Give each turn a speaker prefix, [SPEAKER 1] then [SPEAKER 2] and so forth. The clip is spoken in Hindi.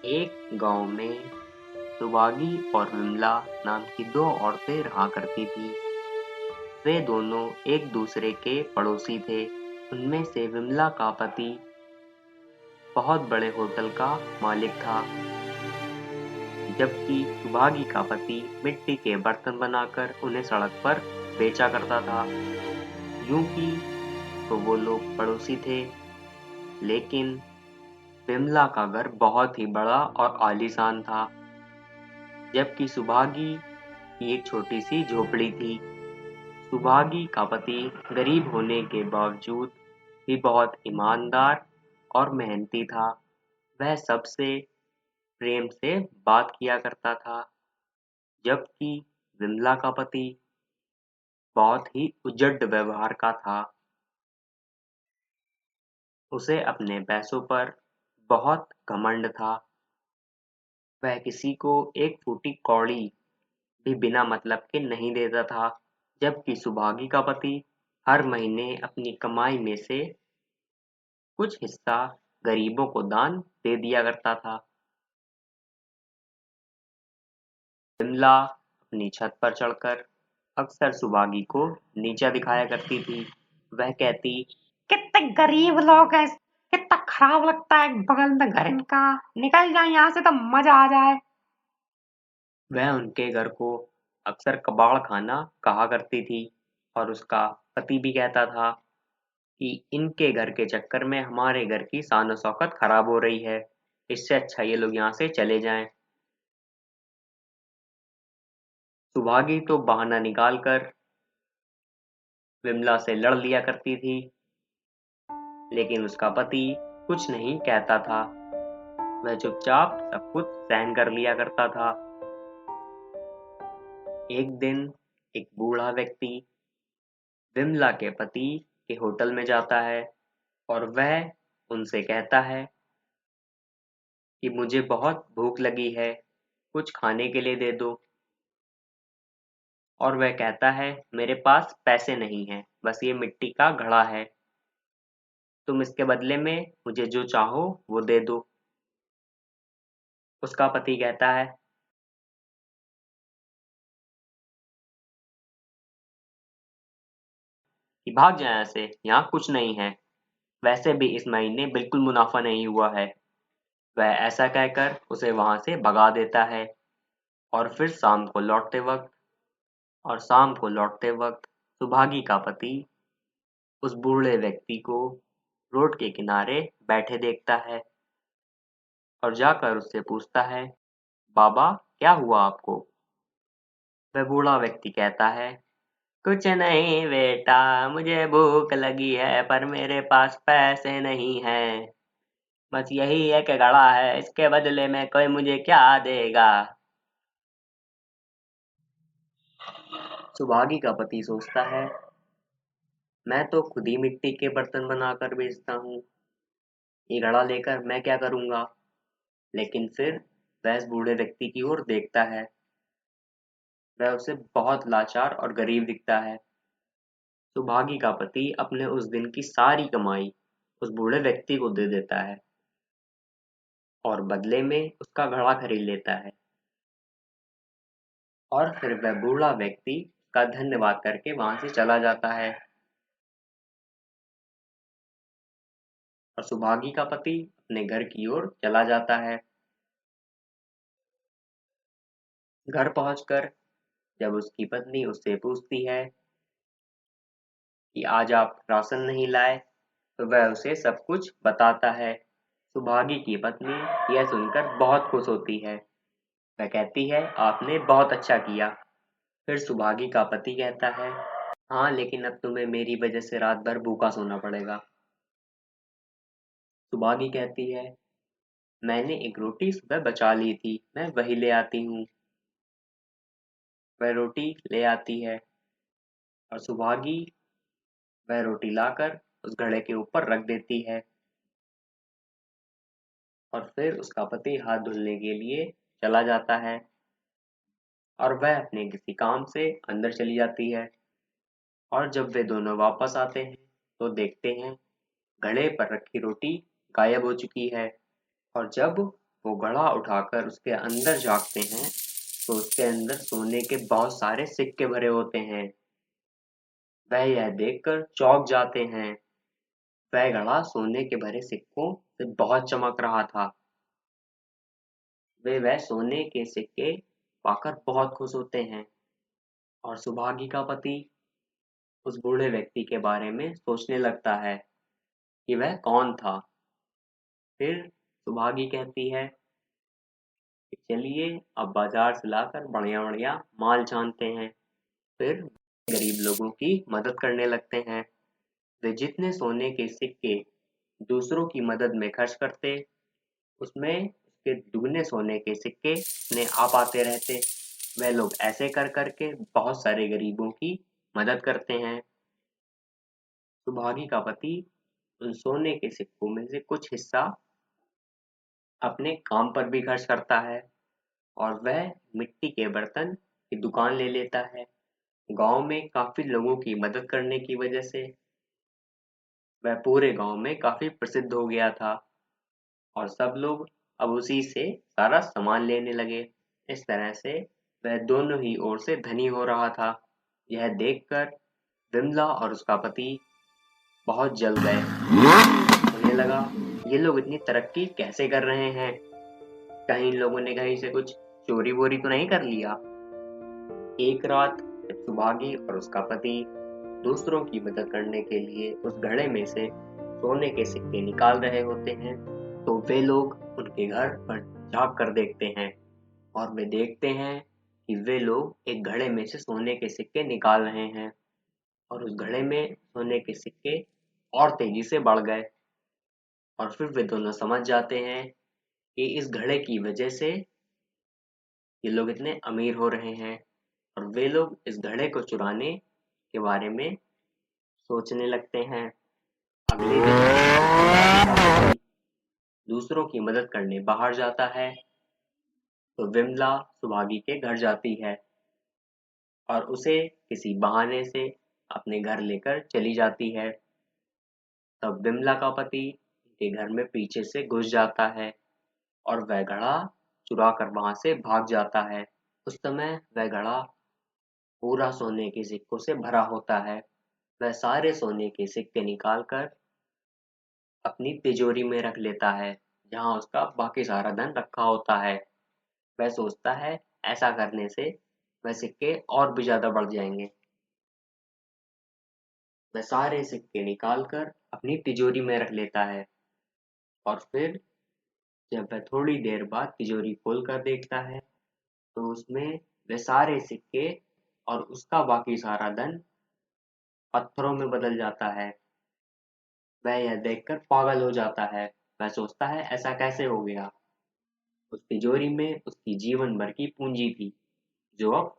[SPEAKER 1] एक गांव में सुभागी और विमला नाम की दो औरतें रहा करती थीं। वे दोनों एक दूसरे के पड़ोसी थे। उनमें से विमला का पति बहुत बड़े होटल का मालिक था, जबकि सुभागी का पति मिट्टी के बर्तन बनाकर उन्हें सड़क पर बेचा करता था। यूं ही तो वो लोग पड़ोसी थे, लेकिन विमला का घर बहुत ही बड़ा और आलीशान था, जबकि सुभागी की एक छोटी सी झोपड़ी थी। सुभागी का पति गरीब होने के बावजूद भी बहुत ईमानदार और मेहनती था। वह सबसे प्रेम से बात किया करता था, जबकि विमला का पति बहुत ही उजड़ व्यवहार का था। उसे अपने पैसों पर बहुत घमंड था। वह किसी को एक फूटी कौड़ी भी बिना मतलब के नहीं देता था, जबकि सुभागी का पति हर महीने अपनी कमाई में से कुछ हिस्सा गरीबों को दान दे दिया करता था। विमला अपनी छत पर चढ़कर अक्सर सुभागी को नीचा दिखाया करती थी। वह कहती,
[SPEAKER 2] कितने गरीब लोग हैं, कितना खराब लगता है बगल में घर इनका। निकल जाए यहाँ से तो मजा आ जाए।
[SPEAKER 1] वह उनके घर को अक्सर कबाड़ खाना कहा करती थी, और उसका पति भी कहता था कि इनके घर के चक्कर में हमारे घर की शान शौकत खराब हो रही है। इससे अच्छा ये लोग यहाँ से चले जाएं। सुभागी तो बहाना निकालकर विमला से लड़ लिया करती थी, लेकिन उसका पति कुछ नहीं कहता था। वह चुपचाप सब कुछ सहन कर लिया करता था। एक दिन एक बूढ़ा व्यक्ति विमला के पति के होटल में जाता है, और वह उनसे कहता है कि मुझे बहुत भूख लगी है, कुछ खाने के लिए दे दो। और वह कहता है, मेरे पास पैसे नहीं हैं, बस ये मिट्टी का घड़ा है, तुम इसके बदले में मुझे जो चाहो वो दे दो। उसका पति कहता है, कि भाग जाए यहाँ से, यहाँ कुछ नहीं है। वैसे भी इस महीने बिल्कुल मुनाफा नहीं हुआ है। वह ऐसा कहकर उसे वहां से भगा देता है। और फिर शाम को लौटते वक्त सुभागी का पति उस बूढ़े व्यक्ति को रोड के किनारे बैठे देखता है, और जाकर उससे पूछता है, बाबा क्या हुआ आपको? वह बूढ़ा व्यक्ति कहता है, कुछ नहीं बेटा, मुझे भूख लगी है पर मेरे पास पैसे नहीं हैं। बस यही एक घड़ा है, इसके बदले में कोई मुझे क्या देगा? सुभागी का पति सोचता है, मैं तो खुद ही मिट्टी के बर्तन बनाकर बेचता हूँ, ये घड़ा लेकर मैं क्या करूँगा? लेकिन फिर वह इस बूढ़े व्यक्ति की ओर देखता है। वह उसे बहुत लाचार और गरीब दिखता है। सुभागी का पति अपने उस दिन की सारी कमाई उस बूढ़े व्यक्ति को दे देता है, और बदले में उसका घड़ा खरीद लेता है। और फिर वह बूढ़ा व्यक्ति का धन्यवाद करके वहां से चला जाता है। और सुभागी का पति अपने घर की ओर चला जाता है। घर पहुंचकर जब उसकी पत्नी उससे पूछती है कि आज आप राशन नहीं लाए, तो वह उसे सब कुछ बताता है। सुभागी की पत्नी यह सुनकर बहुत खुश होती है। वह कहती है, आपने बहुत अच्छा किया। फिर सुभागी का पति कहता है, हाँ लेकिन अब तुम्हें मेरी वजह से रात भर भूखा सोना पड़ेगा। सुभागी कहती है, मैंने एक रोटी सुबह बचा ली थी, मैं वही ले आती हूँ। वह रोटी ले आती है, और सुभागी वह रोटी लाकर उस घड़े के ऊपर रख देती है। और फिर उसका पति हाथ धुलने के लिए चला जाता है, और वह अपने किसी काम से अंदर चली जाती है। और जब वे दोनों वापस आते हैं तो देखते हैं घड़े पर रखी रोटी गायब हो चुकी है। और जब वो घड़ा उठाकर उसके अंदर झाँकते हैं तो उसके अंदर सोने के बहुत सारे सिक्के भरे होते हैं। वह यह देखकर चौंक जाते हैं। वह घड़ा सोने के भरे सिक्कों से बहुत चमक रहा था। वे वह सोने के सिक्के पाकर बहुत खुश होते हैं और सुभागी का पति उस बूढ़े व्यक्ति के बारे में सोचने लगता है कि वह कौन था। फिर सुभागी कहती है कि चलिए अब बाजार से लाकर बढ़िया बढ़िया माल छानते हैं। फिर गरीब लोगों की मदद करने लगते हैं। वे जितने सोने के सिक्के दूसरों की मदद में खर्च करते, उसमें उसके दुगने सोने के सिक्के उन्हें आ पाते रहते। वह लोग ऐसे कर करके बहुत सारे गरीबों की मदद करते हैं। सुभागी का पति उन सोने के सिक्कों में से कुछ हिस्सा अपने काम पर भी खर्च करता है और वह मिट्टी के बर्तन की दुकान ले लेता है। गांव में काफी लोगों की मदद करने की वजह से वह पूरे गांव में काफी प्रसिद्ध हो गया था और सब लोग अब उसी से सारा सामान लेने लगे। इस तरह से वह दोनों ही ओर से धनी हो रहा था। यह देखकर विमला और उसका पति बहुत जल गए। उन्हें लगा ये लोग इतनी तरक्की कैसे कर रहे हैं, कहीं इन लोगों ने कहीं से कुछ चोरी वोरी तो नहीं कर लिया। एक रात जब सुभागी और उसका पति दूसरों की मदद करने के लिए उस घड़े में से सोने के सिक्के निकाल रहे होते हैं तो वे लोग उनके घर पर झांक कर देखते हैं और वे देखते हैं कि वे लोग एक घड़े में से सोने के सिक्के निकाल रहे हैं और उस घड़े में सोने के सिक्के और तेजी से बढ़ गए। और फिर वे दोनों समझ जाते हैं कि इस घड़े की वजह से ये लोग इतने अमीर हो रहे हैं और वे लोग इस घड़े को चुराने के बारे में सोचने लगते हैं। अगले दिन सुभागी का पति दूसरों की मदद करने बाहर जाता है तो विमला सुभागी के घर जाती है और उसे किसी बहाने से अपने घर लेकर चली जाती है। तब विमला का पति उनके घर में पीछे से घुस जाता है और वह घड़ा चुरा कर वहां से भाग जाता है। उस समय वह घड़ा पूरा सोने के सिक्कों से भरा होता है। वह सारे सोने के सिक्के निकालकर अपनी तिजोरी में रख लेता है जहाँ उसका बाकी सारा धन रखा होता है। वह सोचता है ऐसा करने से वह सिक्के और भी ज्यादा बढ़ जाएंगे। वह सारे सिक्के निकालकर अपनी तिजोरी में रख लेता है और फिर जब वह थोड़ी देर बाद तिजोरी खोल कर देखता है तो उसमें वह सारे सिक्के और उसका बाकी सारा धन पत्थरों में बदल जाता है। वह यह देखकर पागल हो जाता है। वह सोचता है ऐसा कैसे हो गया। उस तिजोरी में उसकी जीवन भर की पूंजी थी जो अब